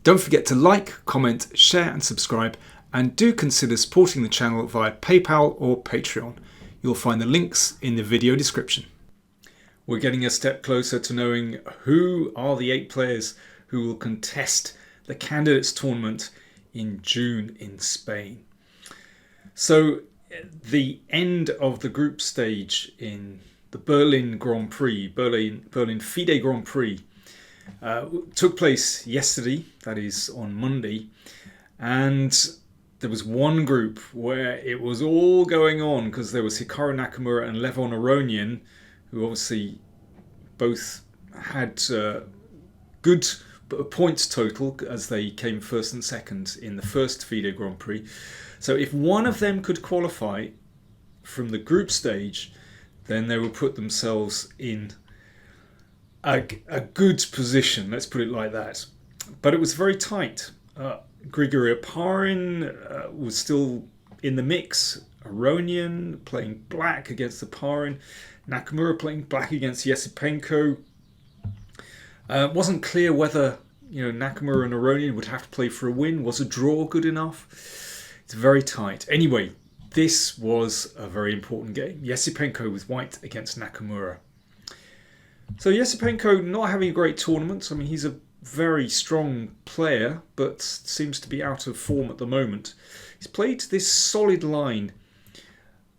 Don't forget to like, comment, share and subscribe, and do consider supporting the channel via PayPal or Patreon. You'll find the links in the video description. We're getting a step closer to knowing who are the 8 players who will contest the Candidates Tournament in June in Spain. So the end of the group stage in the Berlin Grand Prix, Berlin FIDE Grand Prix, took place yesterday, that is on Monday, and there was one group where it was all going on because there was Hikaru Nakamura and Levon Aronian, who obviously both had good points total as they came first and second in the first FIDE Grand Prix. So if one of them could qualify from the group stage, then they would put themselves in a good position, let's put it like that. But it was very tight. Grigory Oparin was still in the mix. Aronian playing black against Oparin. Nakamura playing black against Esipenko. Wasn't clear whether Nakamura and Aronian would have to play for a win. Was a draw good enough? It's very tight. Anyway, this was a very important game. Esipenko with white against Nakamura. So Esipenko not having a great tournament. I mean, he's a very strong player, but seems to be out of form at the moment. He's played this solid line,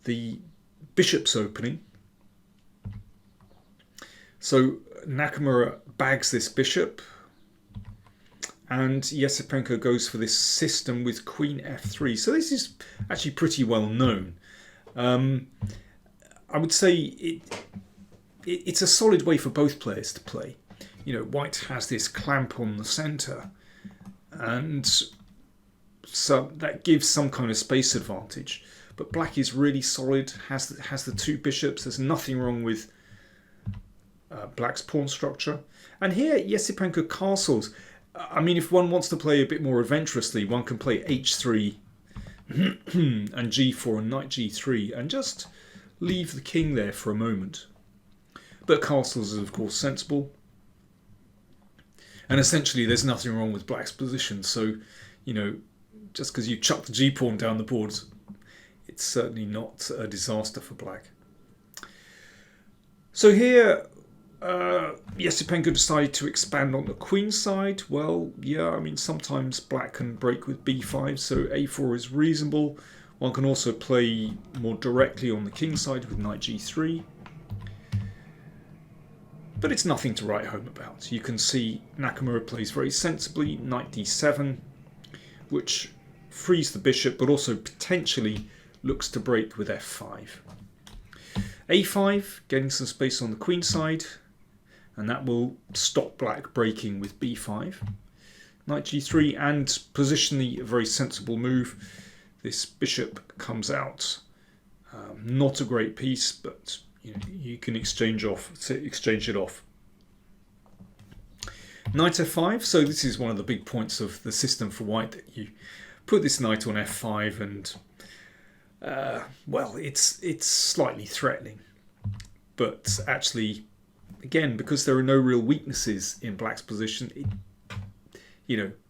the bishop's opening. So Nakamura bags this bishop, and Esipenko goes for this system with queen f3. So this is actually pretty well known. I would say it's a solid way for both players to play. White has this clamp on the centre, and so that gives some kind of space advantage. But black is really solid, has the 2 bishops. There's nothing wrong with black's pawn structure. And here Esipenko castles. I mean, if one wants to play a bit more adventurously, one can play h3 and g4 and knight g3 and just leave the king there for a moment. But castles is of course sensible. And essentially there's nothing wrong with black's position. So, just because you chuck the g-pawn down the board, it's certainly not a disaster for black. So here, Esipenko decided to expand on the queen side. Well, yeah, I mean, sometimes black can break with b5, so a4 is reasonable. One can also play more directly on the king side with knight g3. But it's nothing to write home about. You can see Nakamura plays very sensibly, knight d7, which frees the bishop, but also potentially looks to break with f5. a5, getting some space on the queen side, and that will stop black breaking with b5. Knight g3, and positionally a very sensible move. This bishop comes out. Not a great piece, but you can exchange it off. Knight f5. So this is one of the big points of the system for white, that you put this knight on f5, and well, it's slightly threatening, but actually, again, because there are no real weaknesses in black's position,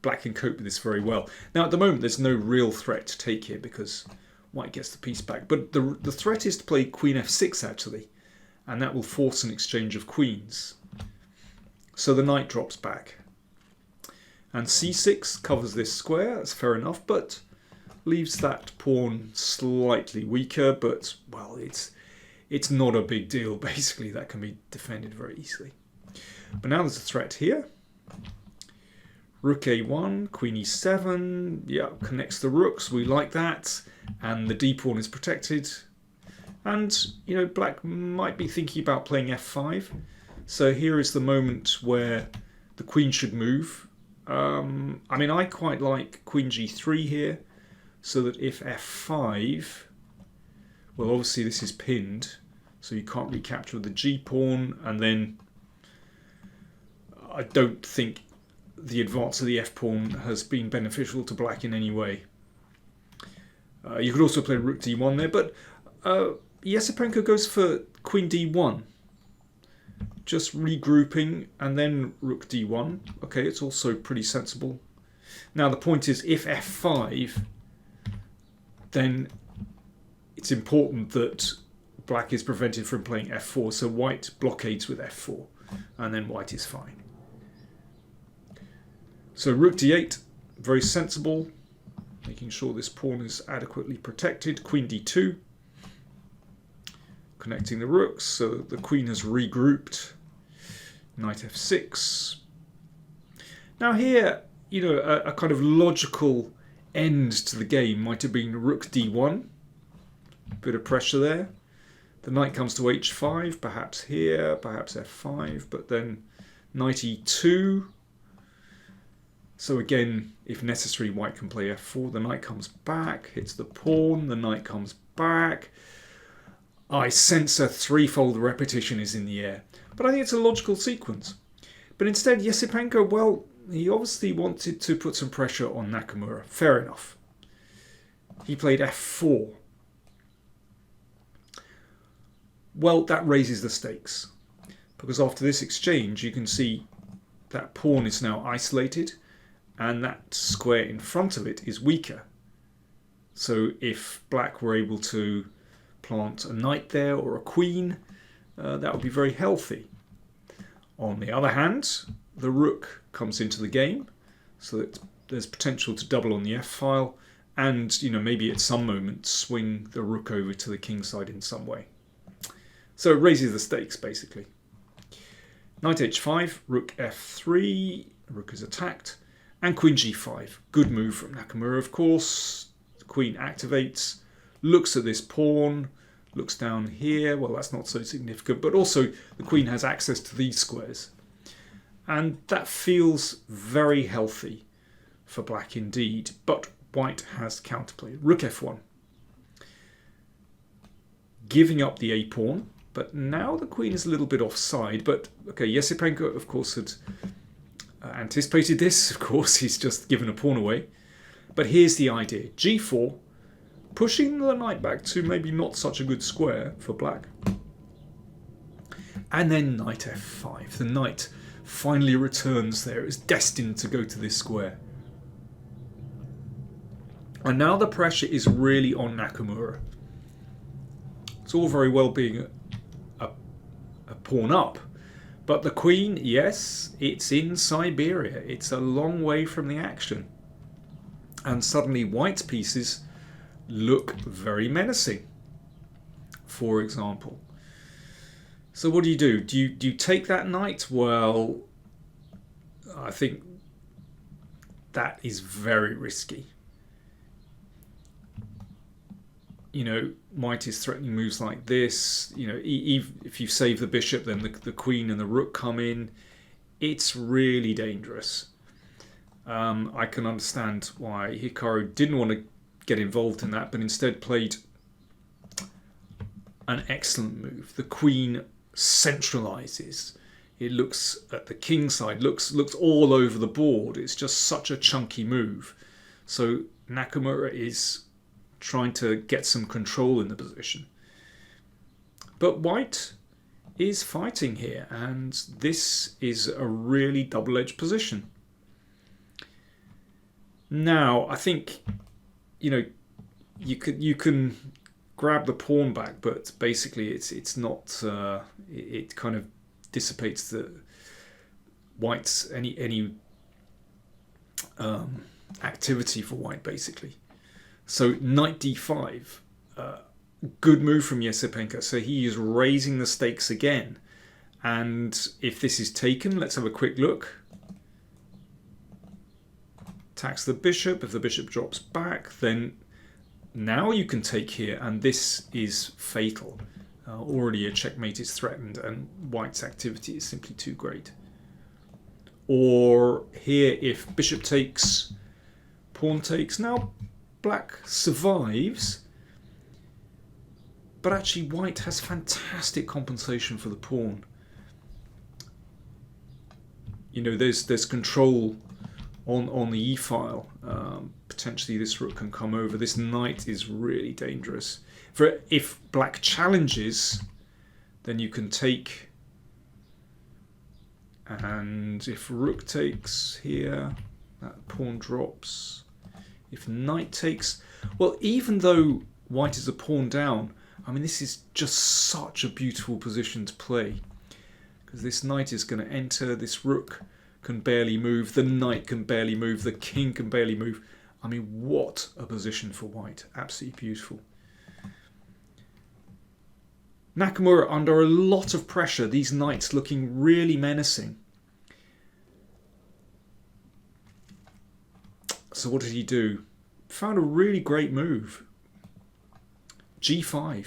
black can cope with this very well. Now at the moment there's no real threat to take here because white gets the piece back, but the threat is to play queen f6 actually, and that will force an exchange of queens. So the knight drops back, and c6 covers this square. That's fair enough, but leaves that pawn slightly weaker. But well, it's not a big deal. Basically, that can be defended very easily. But now there's a threat here. Rook a1, queen e7, yeah, connects the rooks, we like that, and the d-pawn is protected. And, black might be thinking about playing f5, so here is the moment where the queen should move. I mean, I quite like queen g3 here, so that if f5, well, obviously this is pinned, so you can't recapture the g-pawn, and then I don't think the advance of the f-pawn has been beneficial to black in any way. You could also play rook d1 there, but Esipenko goes for queen d1. Just regrouping, and then rook d1. Okay, it's also pretty sensible. Now the point is, if f5, then it's important that black is prevented from playing f4, so white blockades with f4, and then white is fine. So rook d8, very sensible, making sure this pawn is adequately protected. Queen d2, connecting the rooks, so the queen has regrouped. Knight f6. Now here, you know, a kind of logical end to the game might have been rook d1. Bit of pressure there. The knight comes to h5, perhaps here, perhaps f5, but then knight e2. So again, if necessary, white can play f4. The knight comes back, hits the pawn, the knight comes back. I sense a threefold repetition is in the air. But I think it's a logical sequence. But instead, Esipenko, well, he obviously wanted to put some pressure on Nakamura. Fair enough. He played f4. Well, that raises the stakes. Because after this exchange, you can see that pawn is now isolated, and that square in front of it is weaker. So if black were able to plant a knight there or a queen, that would be very healthy. On the other hand, the rook comes into the game, so that there's potential to double on the f-file, and maybe at some moment swing the rook over to the king side in some way. So it raises the stakes basically. Knight h5, rook f3, rook is attacked, and queen g5. Good move from Nakamura, of course. The queen activates, looks at this pawn, looks down here. Well, that's not so significant, but also the queen has access to these squares. And that feels very healthy for black indeed, but white has counterplay. Rook f1. Giving up the a-pawn, but now the queen is a little bit offside. But okay, Esipenko, of course, had anticipated this. Of course, he's just given a pawn away. But here's the idea. g4, pushing the knight back to maybe not such a good square for black. And then knight f5. The knight finally returns there. It's destined to go to this square. And now the pressure is really on Nakamura. It's all very well being a pawn up, but the queen, yes, it's in Siberia. It's a long way from the action. And suddenly white's pieces look very menacing, for example. So what do? Do you take that knight? Well, I think that is very risky. White is threatening moves like this. If you save the bishop, then the queen and the rook come in. It's really dangerous. I can understand why Hikaru didn't want to get involved in that, but instead played an excellent move. The queen centralizes. It looks at the king side, looks all over the board. It's just such a chunky move. So Nakamura is trying to get some control in the position. But white is fighting here, and this is a really double-edged position. Now, I think, you can grab the pawn back, but basically it's not. It kind of dissipates the white's any activity for white basically. So knight d5, good move from Esipenko. So he is raising the stakes again, and if this is taken, let's have a quick look. Attacks the bishop. If the bishop drops back, then now you can take here, and this is fatal. Already a checkmate is threatened, and white's activity is simply too great. Or here, if bishop takes, pawn takes. Now black survives, but actually white has fantastic compensation for the pawn. There's control on the e-file. Potentially this rook can come over. This knight is really dangerous. If black challenges, then you can take, and if rook takes here, That pawn drops. If knight takes... Well, even though white is a pawn down, I mean, this is just such a beautiful position to play. Because this knight is going to enter, this rook can barely move, the knight can barely move, the king can barely move. I mean, what a position for white. Absolutely beautiful. Nakamura under a lot of pressure, these knights looking really menacing. So what did he do? Found a really great move. G5.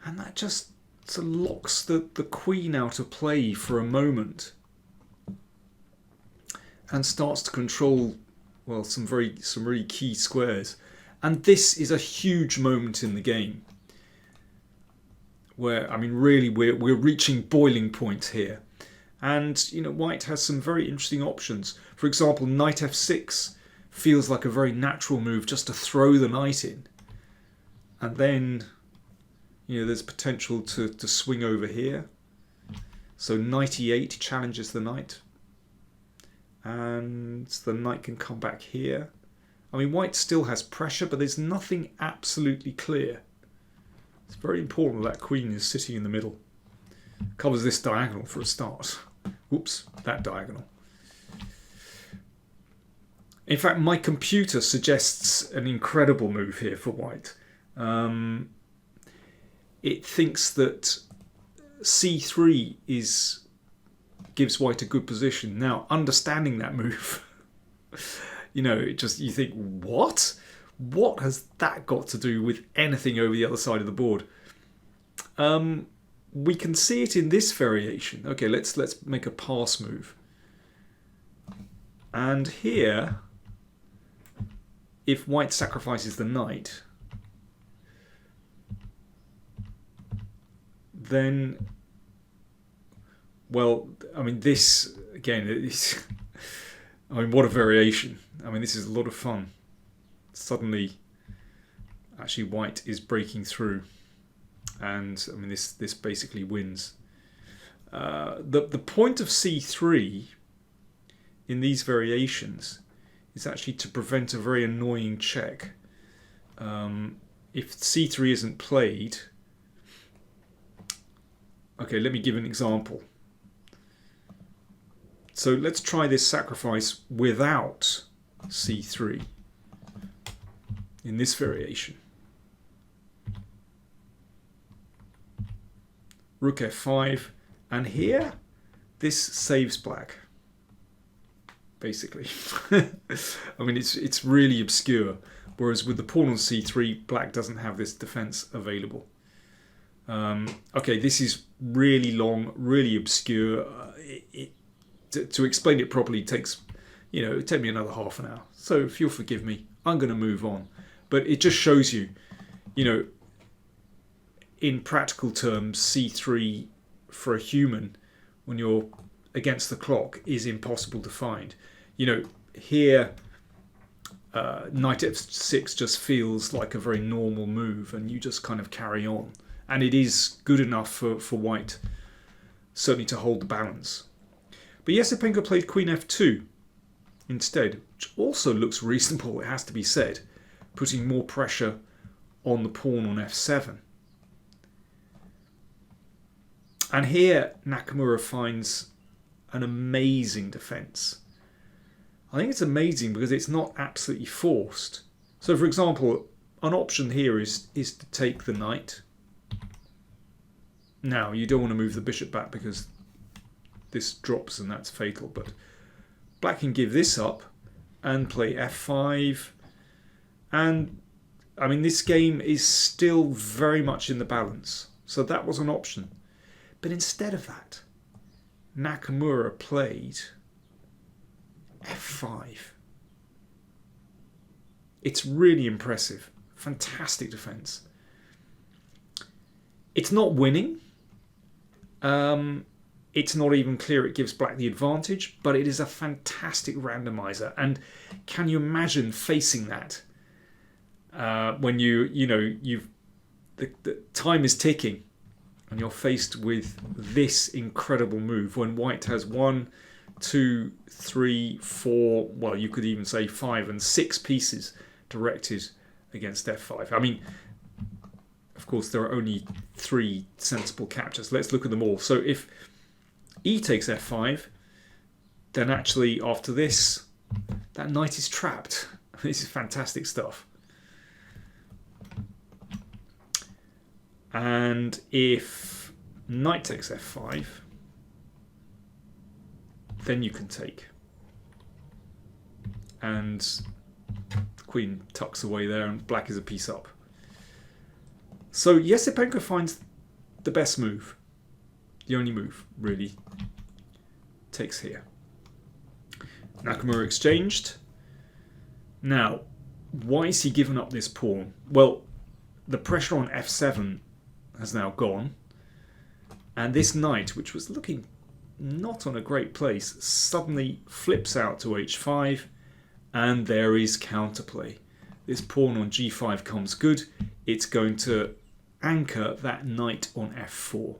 And that just sort of locks the queen out of play for a moment. And starts to control, well, some really key squares. And this is a huge moment in the game. Where, I mean, really we're reaching boiling point here. And, you know, white has some very interesting options. For example, knight f6 feels like a very natural move just to throw the knight in. And then, you know, there's potential to swing over here. So knight e8 challenges the knight. And the knight can come back here. I mean, white still has pressure, but there's nothing absolutely clear. It's very important that queen is sitting in the middle. Covers this diagonal for a start. Whoops, that diagonal. In fact, my computer suggests an incredible move here for white. It thinks that c3 gives white a good position. Now, understanding that move, you know, you think, what? What has that got to do with anything over the other side of the board? We can see it in this variation. Okay, let's make a pass move. And here, if white sacrifices the knight, then, well, I mean, this, again, is, I mean, what a variation. I mean, this is a lot of fun. Suddenly, actually, white is breaking through. And, I mean, this basically wins. The point of c3 in these variations is actually to prevent a very annoying check. If c3 isn't played... Okay, let me give an example. So let's try this sacrifice without c3 in this variation. Rook f5, and here this saves black, basically. I mean, it's really obscure, whereas with the pawn on c3, black doesn't have this defense available. Okay, this is really long, really obscure. To explain it properly takes, you know, it'd take me another half an hour. So if you'll forgive me, I'm going to move on. But it just shows you, you know, in practical terms, c3 for a human, when you're against the clock, is impossible to find. You know, here, knight f6 just feels like a very normal move, and you just kind of carry on. And it is good enough for white, certainly to hold the balance. But Esipenko played queen f2 instead, which also looks reasonable, it has to be said, putting more pressure on the pawn on f7. And here Nakamura finds an amazing defense. I think it's amazing because it's not absolutely forced. So for example, an option here is to take the knight. Now, you don't want to move the bishop back because this drops and that's fatal, but black can give this up and play f5. And, I mean, this game is still very much in the balance. So that was an option. But instead of that, Nakamura played f5. It's really impressive. Fantastic defense. It's not winning. It's not even clear it gives black the advantage, but it is a fantastic randomizer. And can you imagine facing that when the time is ticking and you're faced with this incredible move when white has 1, 2, 3, 4, well, you could even say 5 and 6 pieces directed against f5. I mean, of course, there are only 3 sensible captures. Let's look at them all. So if e takes f5, then actually after this, that knight is trapped. This is fantastic stuff. And if knight takes f5, then you can take. And the queen tucks away there and black is a piece up. So Esipenko finds the best move. The only move, really. Takes here. Nakamura exchanged. Now, why is he giving up this pawn? Well, the pressure on f7 has now gone. And this knight, which was looking not on a great place, suddenly flips out to h5. And there is counterplay. This pawn on g5 comes good. It's going to anchor that knight on f4.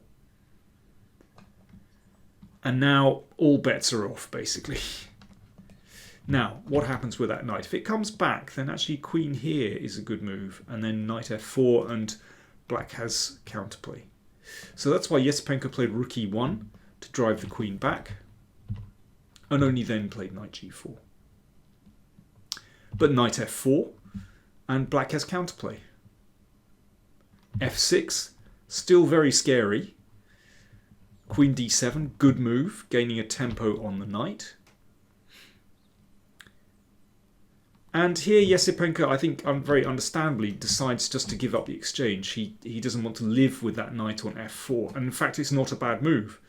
And now all bets are off, basically. Now, what happens with that knight? If it comes back, then actually queen here is a good move. And then knight f4 and black has counterplay. So that's why Esipenko played rook e1 to drive the queen back. And only then played knight g4. But knight f4 and black has counterplay. f6, still very scary. Queen d7, good move, gaining a tempo on the knight. And here Esipenko, I think very understandably, decides just to give up the exchange. He doesn't want to live with that knight on f4. And in fact, it's not a bad move.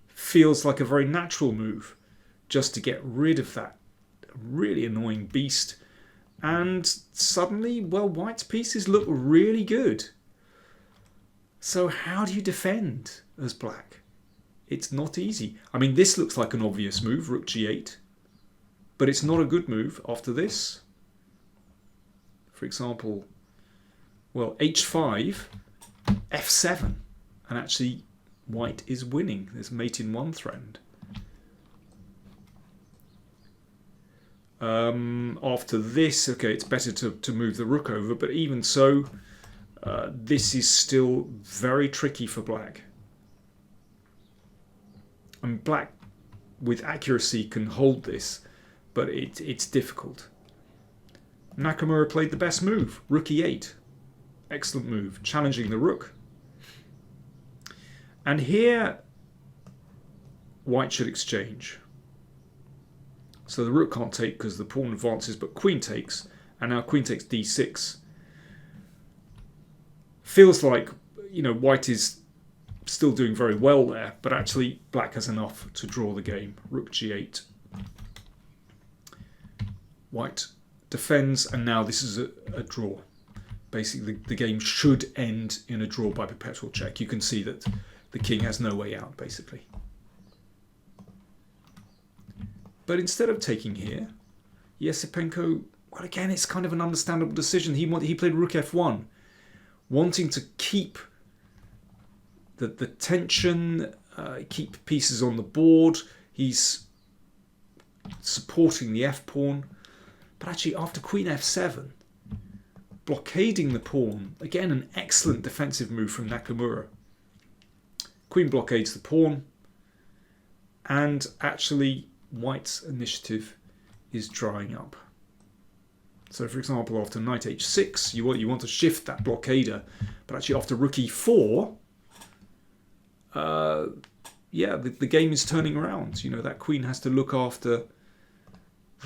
Feels like a very natural move just to get rid of that really annoying beast. And suddenly, well, white's pieces look really good. So how do you defend as black? It's not easy. I mean, this looks like an obvious move, rook g8. But it's not a good move after this. For example, well, h5, f7. And actually, white is winning. There's mate in one threatened. After this, okay, it's better to move the rook over. But even so, this is still very tricky for black. And black, with accuracy, can hold this. But it's difficult. Nakamura played the best move, rook e8. Excellent move, challenging the rook. And here, white should exchange. So the rook can't take because the pawn advances, but queen takes. And now queen takes d6. Feels like, you know, white is still doing very well there, but actually black has enough to draw the game. Rook g8. White defends, and now this is a draw. Basically, the game should end in a draw by perpetual check. You can see that the king has no way out, basically. But instead of taking here, Esipenko, well, again, it's kind of an understandable decision. He played rook f1, wanting to keep the tension, keep pieces on the board. He's supporting the f-pawn. But actually, after queen f7, blockading the pawn, again, an excellent defensive move from Nakamura. Queen blockades the pawn, and actually, white's initiative is drying up. So, for example, after knight h6, you want to shift that blockader, but actually, after rook e4, yeah, the game is turning around. You know, that queen has to look after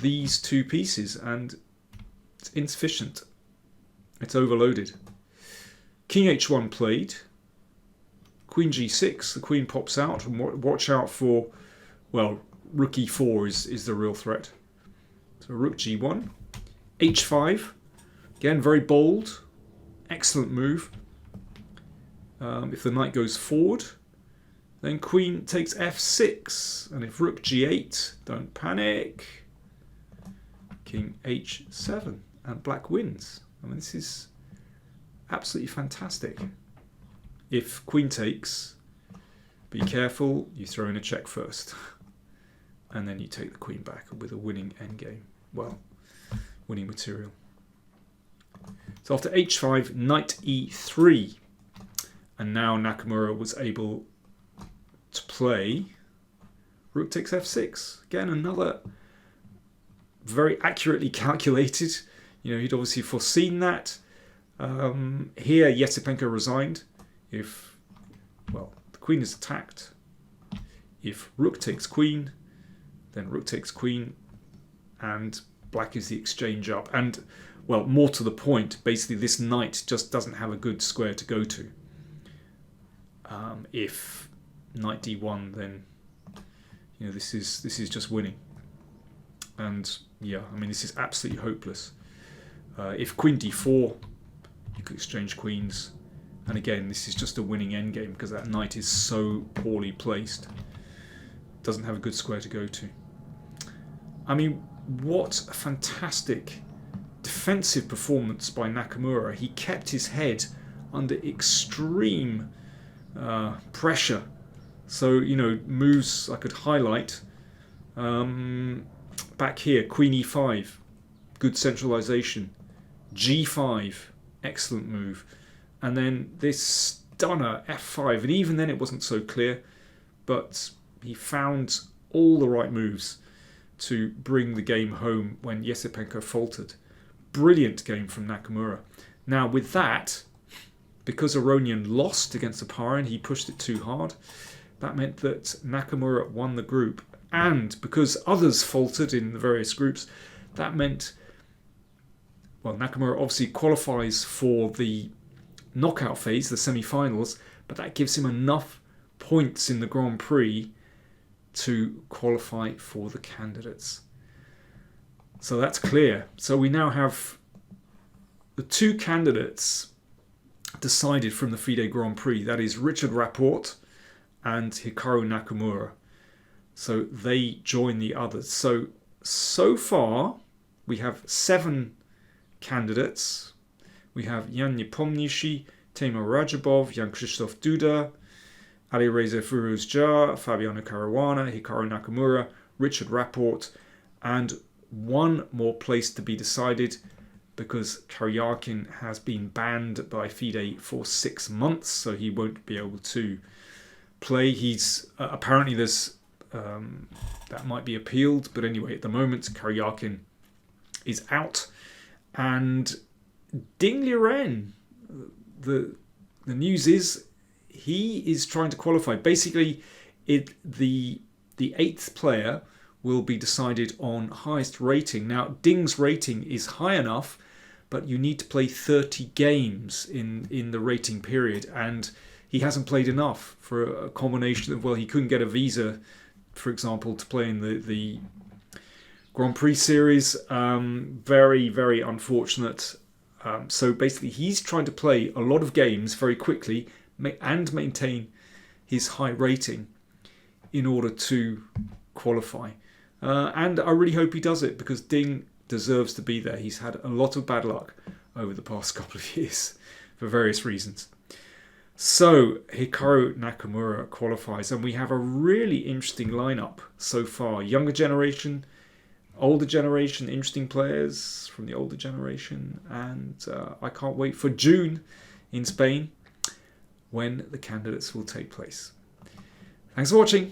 these two pieces, and it's insufficient. It's overloaded. King h1 played. Queen g6. The queen pops out, and watch out for, well, rook e4 is the real threat. So rook g1. h5. Again, very bold. Excellent move. If the knight goes forward, then queen takes f6. And if rook g8, don't panic. King h7, and black wins. I mean, this is absolutely fantastic. If queen takes, be careful, you throw in a check first. and then you take the queen back with a winning endgame. Well, winning material. So after h5, knight e3, and now Nakamura was able to play rook takes f6. Again, another very accurately calculated. You know, he'd obviously foreseen that. Here, Esipenko resigned. If, well, the queen is attacked. If rook takes queen, then rook takes queen, and black is the exchange up. And, well, more to the point, basically this knight just doesn't have a good square to go to. If knight d1, then, you know, this is just winning. And yeah, I mean, this is absolutely hopeless. If queen d4, you could exchange queens. And again, this is just a winning endgame because that knight is so poorly placed. Doesn't have a good square to go to. I mean, what a fantastic defensive performance by Nakamura. He kept his head under extreme pressure. So, you know, moves I could highlight. Back here, queen e5, good centralization. g5, excellent move. And then this stunner f5, and even then it wasn't so clear, but he found all the right moves to bring the game home when Esipenko faltered. Brilliant game from Nakamura. Now with that, because Aronian lost against Aparin, he pushed it too hard. That meant that Nakamura won the group. And because others faltered in the various groups, that meant, well, Nakamura obviously qualifies for the knockout phase, the semi-finals, but that gives him enough points in the Grand Prix to qualify for the candidates. So that's clear. So we now have the two candidates decided from the FIDE Grand Prix. That is Richard Rapport and Hikaru Nakamura. So they join the others. So far, we have 7 candidates. We have Jan Nepomniachtchi, Timur Rajabov, Jan-Krzysztof Duda, Alireza Firuzjar, Fabiano Caruana, Hikaru Nakamura, Richard Rapport, and one more place to be decided because Karyakin has been banned by FIDE for 6 months, so he won't be able to play. He's apparently there's that might be appealed, but anyway, at the moment Karyakin is out, and Ding Liren, the news is he is trying to qualify. Basically, the 8th player will be decided on highest rating. Now, Ding's rating is high enough, but you need to play 30 games in the rating period, and he hasn't played enough for a combination of, well, he couldn't get a visa, for example, to play in the Grand Prix series. Very, very unfortunate. So basically, he's trying to play a lot of games very quickly and maintain his high rating in order to qualify. And I really hope he does it because Ding deserves to be there. He's had a lot of bad luck over the past couple of years for various reasons. So Hikaru Nakamura qualifies, and we have a really interesting lineup so far. Younger generation, older generation, interesting players from the older generation, and I can't wait for June in Spain when the candidates will take place. Thanks for watching.